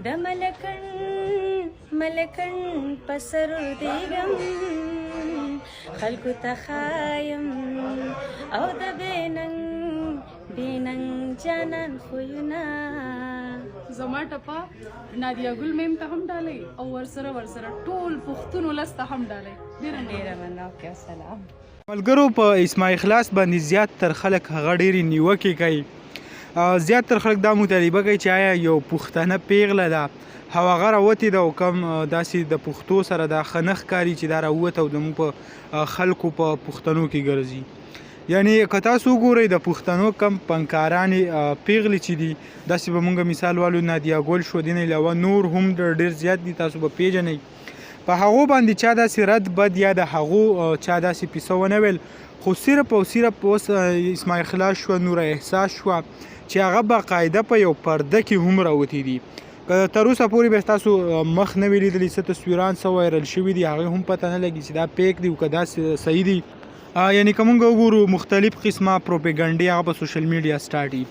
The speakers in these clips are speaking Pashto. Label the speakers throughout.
Speaker 1: د ملکن پسر دیګم خلکو ته خایم او د بیننګ جانان خویونه
Speaker 2: زما ټپه نادیه ګل میم ته هم ډالۍ او ورسره ټول پښتون ولس ته هم ډالۍ.
Speaker 1: ډېره مننه. اوکې السلام.
Speaker 3: ملګرو په اسماع اخلاص باندې زیات تر خلک هغه ډېرې نیوکې کوي. زیات تر خلک دا مطالبه کوي چې آیا یو پښتنه پیغله ده او هغه راوتې ده او کم داسې د پښتو سره دا ښه نه ښکاري چې دا راووته او زموږ په خلکو په پښتنو کې ګرځي. یعنی که تاسو وګورئ د پښتنو کم فنکارانې پیغلې چې دي داسې به مونږ مثال والو نادیه ګل شو دې نه علاوه نور هم ډېر زیات دي تاسو به پیژنئ. په هغو باندې چا داسې رد بد یا د هغو چا داسې پیسه ونه ویل خو صرف او صرف اوس اسماع اخلاص شوه نوره احساس شوه چې هغه باقاعده په یو پرده کې هم راوتي دي. که تر اوسه پورې به ستاسو مخ نه وي لیدلي څه تصویران څه وایرل شوي دي هغې هم پته نه لګي چې دا پیک دي او که دا صحیح دي. یعنی که مونږ وګورو مختلف قسمه پروپیګنډې هغه په سوشل میډیا سټارټ دي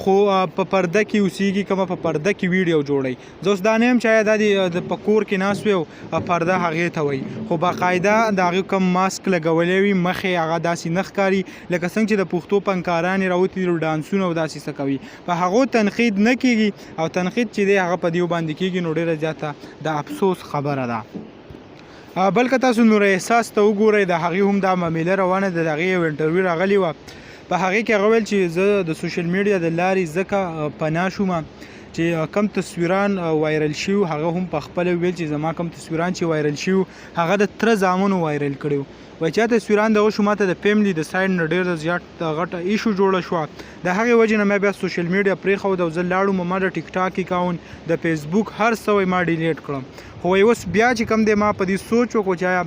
Speaker 3: خو په پرده کې اوسیږي کومه په پرده کې ویډیو جوړوي. زه اوس دا نه یم چې آیا دا د په کور کې ناست وي او پرده هغې ته وایي خو باقاعده د هغې کوم ماسک لګولی وي مخې هغه داسې نه ښکاري لکه څنګه چې د پښتو فنکارانې راوتي دي ډانسونه او داسې څه کوي په هغو تنقید نه کیږي او تنقید چې دی هغه په دې باندې کیږي نو ډېره زیاته د افسوس خبره ده. بلکې تاسو نور احساس ته وګورئ د هغې هم دا معامله روانه ده د هغې یو انټرویو راغلی وه په هغې کې هغه ویل چې زه د سوشل میډیا د لارې ځکه پناه شوم چې کم تصویران وایرل شوي هغه هم په خپله ویل چې زما کم تصویران چې وایرل شوي هغه د تره زامنو وایرل کړي وایي چې تصویران دغه شو ماته د فیملی د سایډ نه ډېر زیات غټه ایشو جوړه شوه د هغې وجې نه ما بیا سوشل میډیا پرېښود او زه لاړم ما د ټیک ټاک اکاونټ د فیسبوک هر څه ما ډیلیټ کړم خو اوس بیا چې کم دی ما په دې سوچ وکړو چې آیا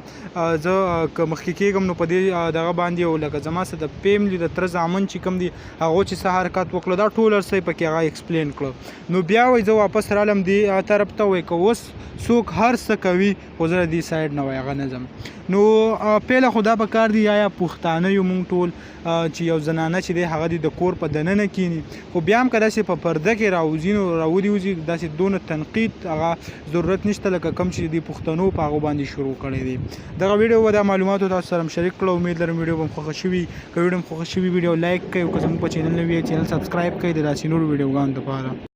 Speaker 3: زه که مخکې کېږم نو په دې دغه باندې او لکه زما سره د فیملی د تره زامن چې کم دي هغو چې څه حرکت وکړو دا ټول هر څه یې پکې هغه ایکسپلین کړو نو بیا وایي زه واپس رالم دې طرف ته وایي که اوس څوک هر څه کوي خو زه د دې سایډ نه وایي هغه نه ځم. نو پیله خو دا پکار دي آیا پښتانه یو مونږ ټول چې یو زنانه چې دی هغه د کور په دننه کینی خو بیا هم که داسې په پرده کې راوځي نو راودي داسې دونه تنقید هغه ضرورت نشته لکه کم چې د پښتنو په هغو باندې شروع کړی دی. دغه ویډیو به دا معلوماتو تاسو سره شریک کړو امید لرم ویډیو به خوښه شوي که ویډیو خوښه شوي ویډیو لایک کړئ او که زموږ په چینل نه وي چینل سبسکرایب کړئ د داسې نورو ویډیوګانو لپاره.